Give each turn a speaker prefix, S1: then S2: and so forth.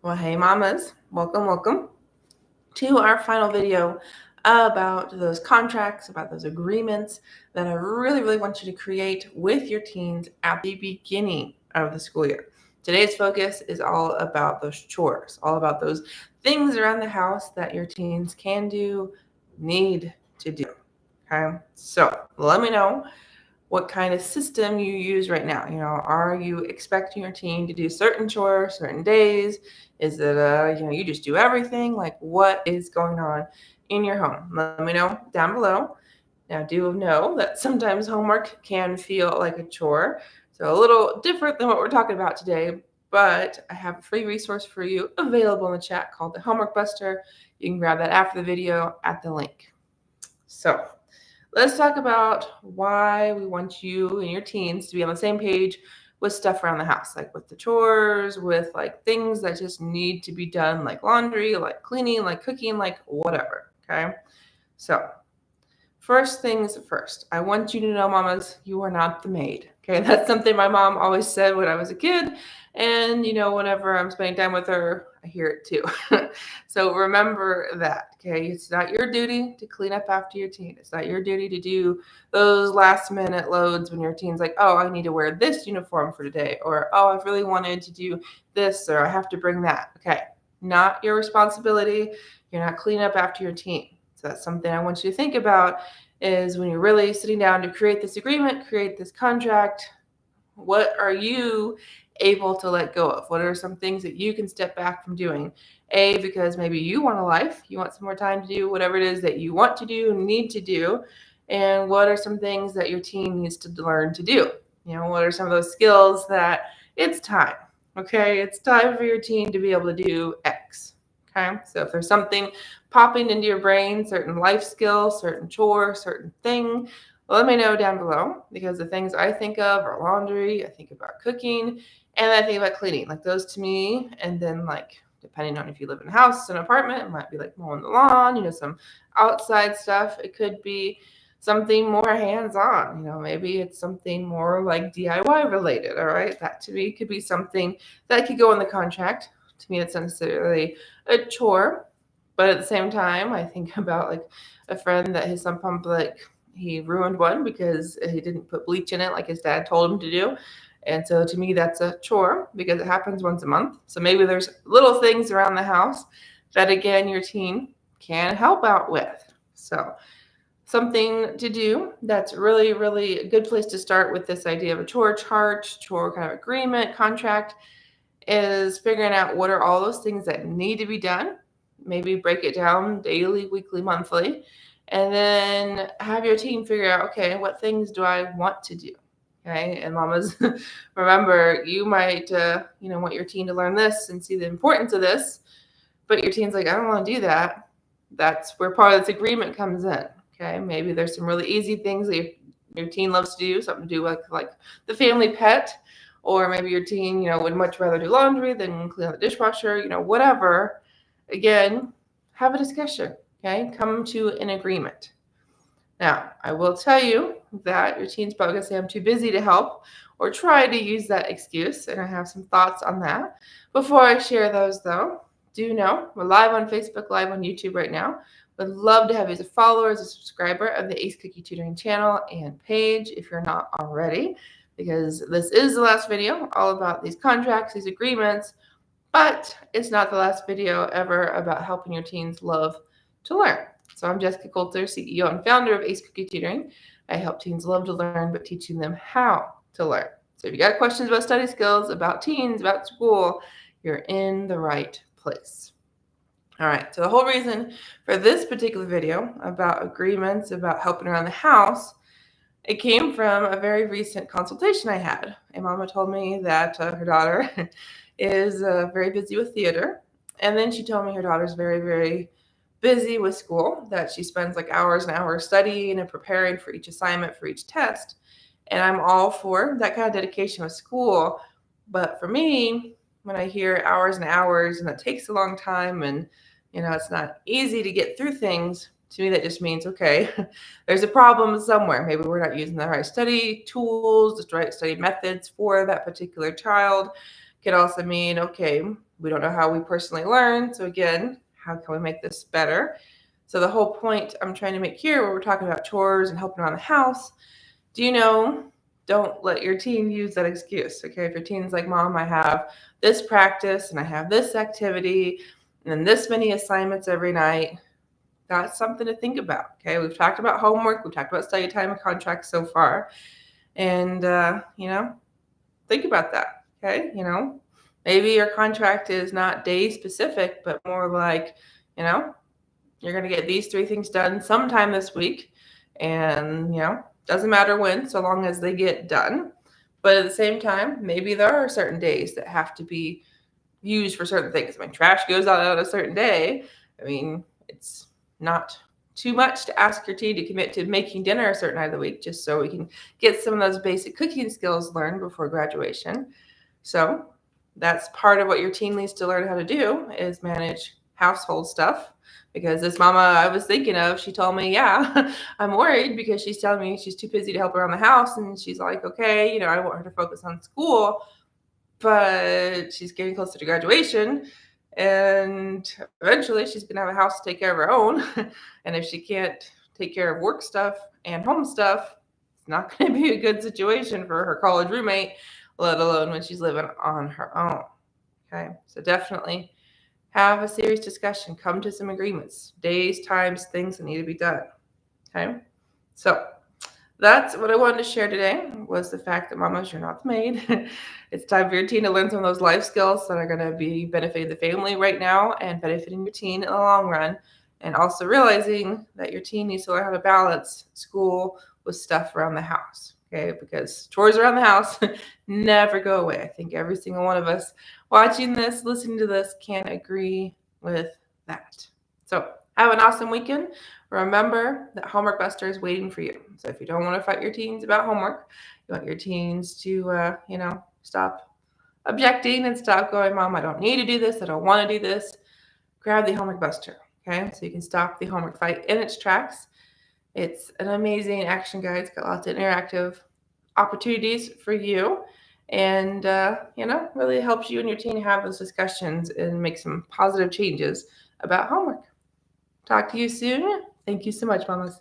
S1: Well, hey mamas, welcome to our final video about those contracts, about those agreements that I really want you to create with your teens at the beginning of the school year. Today's focus is all about those chores, all about those things around the house that your teens can do, need to do. Okay, so let me know what kind of system you use right now. Are you expecting your teen to do certain chores, certain days? Is it you just do everything? Like, what is going on in your home? Let me know down below. Now, do know that sometimes homework can feel like a chore, so a little different than what we're talking about today. But I have a free resource for you available in the chat called the Homework Buster. You can grab that after the video at the link. So let's talk about why we want you and your teens to be on the same page with stuff around the house, like with the chores, with like things that just need to be done, like laundry, like cleaning, like cooking, like whatever. Okay. So, first things first, I want you to know, mamas, you are not the maid. Okay. That's something my mom always said when I was a kid. And, whenever I'm spending time with her, I hear it too. So remember that. Okay. It's not your duty to clean up after your teen. It's not your duty to do those last minute loads when your teen's like, oh, I need to wear this uniform for today. Or, oh, I've really wanted to do this, or I have to bring that. Okay. Not your responsibility. You're not cleaning up after your teen. So that's something I want you to think about is when you're really sitting down to create this agreement, create this contract, what are you able to let go of? What are some things that you can step back from doing? Because maybe you want a life, you want some more time to do whatever it is that you want to do, need to do. And what are some things that your team needs to learn to do? What are some of those skills that it's time? Okay, it's time for your team to be able to do X. Okay, so if there's something popping into your brain, certain life skill, certain chore, certain thing, let me know down below, because the things I think of are laundry, I think about cooking, and I think about cleaning. Like those to me, and then like depending on if you live in a house, an apartment, it might be like mowing the lawn, some outside stuff. It could be something more hands-on, maybe it's something more like DIY related. All right, that to me could be something that could go in the contract. To me, it's not necessarily a chore, but at the same time, I think about like a friend that his sump pump, like he ruined one because he didn't put bleach in it like his dad told him to do. And so to me, that's a chore because it happens once a month. So maybe there's little things around the house that, again, your teen can help out with. So something to do that's really a good place to start with this idea of a chore chart, chore kind of agreement, contract, is figuring out what are all those things that need to be done. Maybe break it down daily, weekly, monthly, and then have your team figure out, okay, what things do I want to do? Okay, and mamas, remember, you might, want your teen to learn this and see the importance of this, but your teen's like, I don't want to do that. That's where part of this agreement comes in. Okay, maybe there's some really easy things that your teen loves to do, something to do with like the family pet, or maybe your teen, would much rather do laundry than clean out the dishwasher, whatever. Again, have a discussion. Okay, come to an agreement. Now, I will tell you that your teen's probably going to say, I'm too busy to help, or try to use that excuse, and I have some thoughts on that. Before I share those, though, do know we're live on Facebook, live on YouTube right now. Would love to have you as a follower, as a subscriber of the Ace Cookie Tutoring channel and page if you're not already, because this is the last video all about these contracts, these agreements, but it's not the last video ever about helping your teens love to learn. So I'm Jessyka Coulter, CEO and founder of Ace Cookie Tutoring. I help teens love to learn, but teaching them how to learn. So if you got questions about study skills, about teens, about school, you're in the right place. All right, so the whole reason for this particular video about agreements, about helping around the house, it came from a very recent consultation I had. A mama told me that her daughter is very busy with theater. And then she told me her daughter's very busy with school, that she spends like hours and hours studying and preparing for each assignment, for each test. And I'm all for that kind of dedication with school. But for me, when I hear hours and hours and it takes a long time and, it's not easy to get through things, to me, that just means, okay, there's a problem somewhere. Maybe we're not using the right study tools, the right study methods for that particular child. Could also mean, okay, we don't know how we personally learn. So again, how can we make this better? So the whole point I'm trying to make here, where we're talking about chores and helping around the house, don't let your teen use that excuse. Okay, if your teen's like, Mom, I have this practice and I have this activity and then this many assignments every night, that's something to think about. Okay, we've talked about homework, we've talked about study time and contracts so far, and think about that. Okay, maybe your contract is not day specific, but more like, you're going to get these 3 things done sometime this week, and doesn't matter when, so long as they get done. But at the same time, maybe there are certain days that have to be used for certain things. I mean, trash goes out on a certain day. I mean, it's not too much to ask your teen to commit to making dinner a certain night of the week, just so we can get some of those basic cooking skills learned before graduation. So that's part of what your teen needs to learn how to do, is manage household stuff. Because this mama I was thinking of, she told me, yeah, I'm worried because she's telling me she's too busy to help around the house. And she's like, okay, I want her to focus on school, but she's getting closer to graduation. And eventually she's going to have a house to take care of her own. And if she can't take care of work stuff and home stuff, it's not going to be a good situation for her college roommate, let alone when she's living on her own. Okay, so definitely have a serious discussion. Come to some agreements, days, times, things that need to be done. Okay, so that's what I wanted to share today, was the fact that mamas, you're not the maid. It's time for your teen to learn some of those life skills that are going to be benefiting the family right now and benefiting your teen in the long run. And also realizing that your teen needs to learn how to balance school with stuff around the house. Okay, because chores around the house never go away. I think every single one of us watching this, listening to this, can agree with that. So have an awesome weekend. Remember that Homework Buster is waiting for you. So if you don't want to fight your teens about homework, you want your teens to, stop objecting and stop going, Mom, I don't need to do this. I don't want to do this. Grab the Homework Buster. Okay, so you can stop the homework fight in its tracks. It's an amazing action guide. It's got lots of interactive opportunities for you, and really helps you and your teen have those discussions and make some positive changes about homework. Talk to you soon. Thank you so much, mamas.